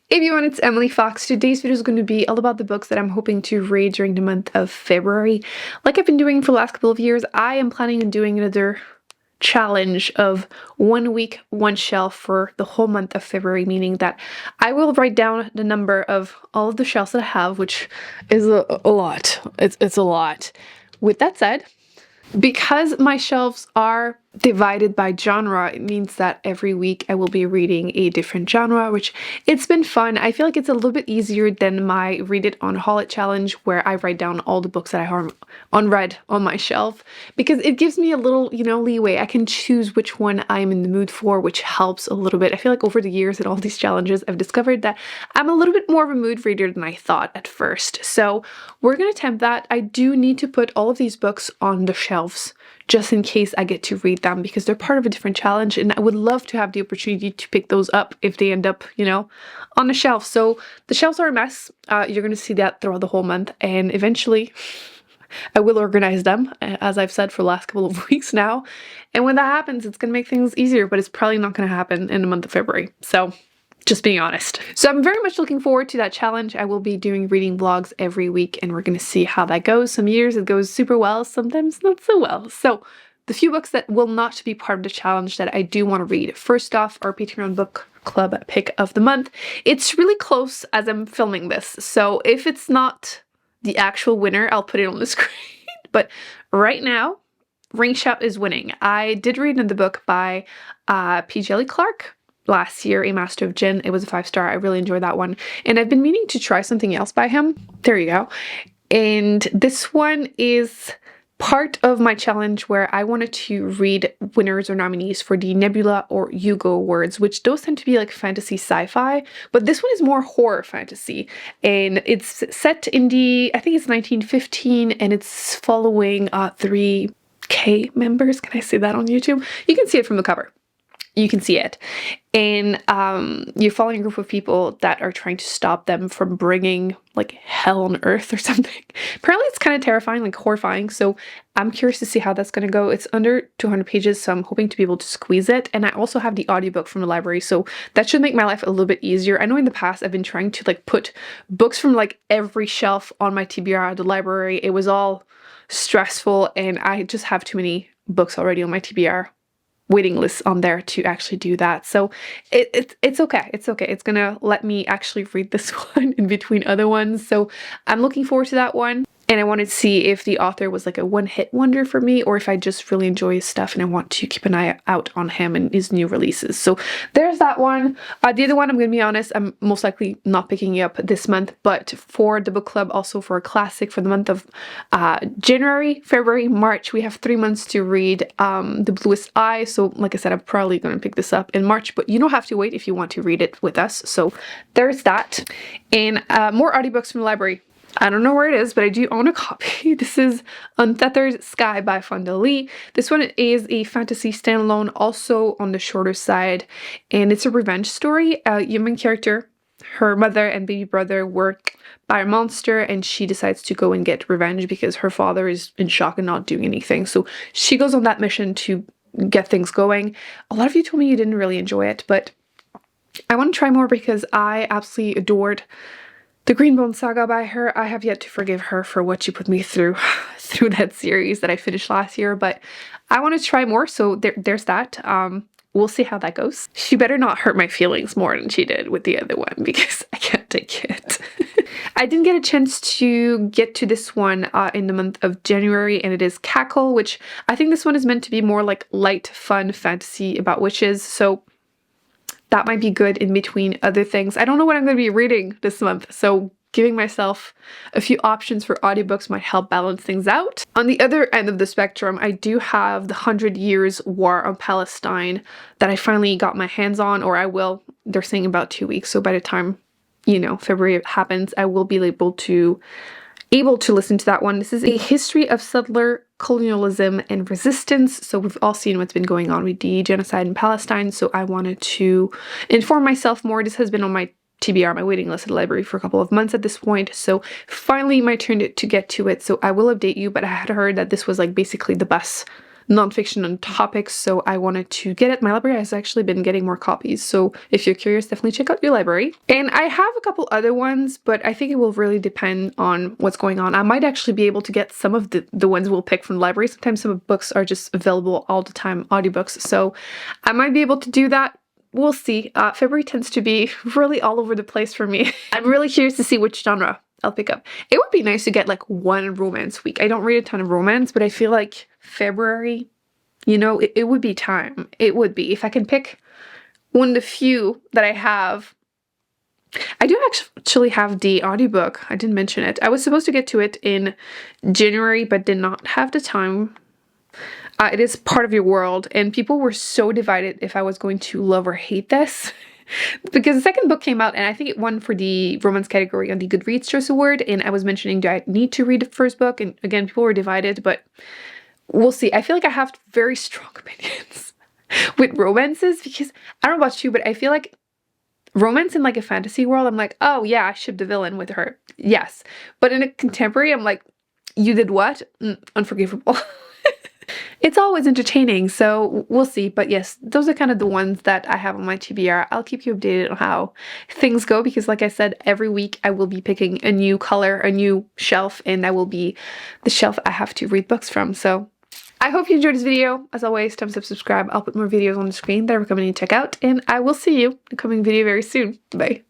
Everyone, it's Emily Fox. Today's video is going to be all about the books that I'm hoping to read during the month of February. Like I've been doing for the last couple of years, I am planning on doing another challenge of 1 week, one shelf for the whole month of February, meaning that I will write down the number of all of the shelves that I have, which is a lot. It's a lot. With that said, because my shelves are divided by genre, it means that every week I will be reading a different genre, which it's been fun. I feel like it's a little bit easier than my Read It on Haul It challenge, where I write down all the books that I have unread on my shelf, because it gives me a little, leeway. I can choose which one I'm in the mood for, which helps a little bit. I feel like over the years and all these challenges, I've discovered that I'm a little bit more of a mood reader than I thought at first. So we're going to attempt that. I do need to put all of these books on the shelves just in case I get to read them, because they're part of a different challenge, and I would love to have the opportunity to pick those up if they end up, on the shelf. So the shelves are a mess. You're going to see that throughout the whole month, and eventually I will organize them, as I've said for the last couple of weeks now. And when that happens, it's going to make things easier, but it's probably not going to happen in the month of February. So just being honest. So I'm very much looking forward to that challenge. I will be doing reading vlogs every week, and we're going to see how that goes. Some years it goes super well, sometimes not so well. So the few books that will not be part of the challenge that I do want to read. First off, our Patreon book club pick of the month. It's really close as I'm filming this, so if it's not the actual winner, I'll put it on the screen. But right now, Ring Shout is winning. I did read in the book by P. Jelly Clark last year, A Master of Gin. It was a 5-star. I really enjoyed that one. And I've been meaning to try something else by him. There you go. And this one is part of my challenge where I wanted to read winners or nominees for the Nebula or Hugo Awards, which those tend to be like fantasy sci-fi, but this one is more horror fantasy. And it's set in I think it's 1915, and it's following 3K members. Can I say that on YouTube? You can see it from the cover. You can see it. And you're following a group of people that are trying to stop them from bringing like hell on earth or something. Apparently it's kind of terrifying, like horrifying. So I'm curious to see how that's going to go. It's under 200 pages, so I'm hoping to be able to squeeze it. And I also have the audiobook from the library, so that should make my life a little bit easier. I know in the past I've been trying to like put books from like every shelf on my TBR at the library. It was all stressful, and I just have too many books already on my TBR waiting lists on there to actually do that. So it's okay. It's okay. It's gonna let me actually read this one in between other ones. So I'm looking forward to that one. And I wanted to see if the author was like a one-hit wonder for me, or if I just really enjoy his stuff and I want to keep an eye out on him and his new releases. So there's that one. The other one, I'm going to be honest, I'm most likely not picking it up this month, but for the book club, also for a classic for the month of January, February, March, we have 3 months to read The Bluest Eye. So like I said, I'm probably going to pick this up in March, but you don't have to wait if you want to read it with us. So there's that. And more audiobooks from the library. I don't know where it is, but I do own a copy. This is Untethered Sky by Fonda Lee. This one is a fantasy standalone, also on the shorter side, and it's a revenge story. A human character, her mother and baby brother were by a monster, and she decides to go and get revenge because her father is in shock and not doing anything. So she goes on that mission to get things going. A lot of you told me you didn't really enjoy it, but I want to try more because I absolutely adored the Greenbone Saga by her. I have yet to forgive her for what she put me through that series that I finished last year, but I want to try more, so there's that. We'll see how that goes. She better not hurt my feelings more than she did with the other one, because I can't take it. I didn't get a chance to get to this one in the month of January, and it is Cackle, which I think this one is meant to be more like light, fun fantasy about witches, so that might be good in between other things. I don't know what I'm going to be reading this month, so giving myself a few options for audiobooks might help balance things out. On the other end of the spectrum, I do have the 100 Years War on Palestine that I finally got my hands on, or I will. They're saying about 2 weeks, so by the time, February happens, I will be able to listen to that one. This is a history of settler colonialism and resistance. So we've all seen what's been going on with the genocide in Palestine. So I wanted to inform myself more. This has been on my TBR, my waiting list at the library, for a couple of months at this point. So finally my turn to get to it. So I will update you, but I had heard that this was like basically the best nonfiction on topics, so I wanted to get it. My library has actually been getting more copies, so if you're curious, definitely check out your library. And I have a couple other ones, but I think it will really depend on what's going on. I might actually be able to get some of the ones we'll pick from the library. Sometimes some books are just available all the time, audiobooks, so I might be able to do that. We'll see. February tends to be really all over the place for me. I'm really curious to see which genre I'll pick up. It would be nice to get like one romance week. I don't read a ton of romance, but I feel like February, you know, it would be time. It would be. If I can pick one of the few that I have. I do actually have the audiobook. I didn't mention it. I was supposed to get to it in January, but did not have the time. It is Part of Your World, and people were so divided if I was going to love or hate this. Because the second book came out, and I think it won for the romance category on the Goodreads Choice Award, and I was mentioning, do I need to read the first book? And again, people were divided, but we'll see. I feel like I have very strong opinions with romances, because I don't know about you, but I feel like romance in like a fantasy world, I'm like, oh yeah, I ship the villain with her. Yes. But in a contemporary, I'm like, you did what? Unforgivable. It's always entertaining, so we'll see. But yes, those are kind of the ones that I have on my TBR. I'll keep you updated on how things go, because like I said, every week I will be picking a new color, a new shelf, and that will be the shelf I have to read books from. So I hope you enjoyed this video. As always, thumbs up, subscribe. I'll put more videos on the screen that I recommend you check out, and I will see you in a coming video very soon. Bye.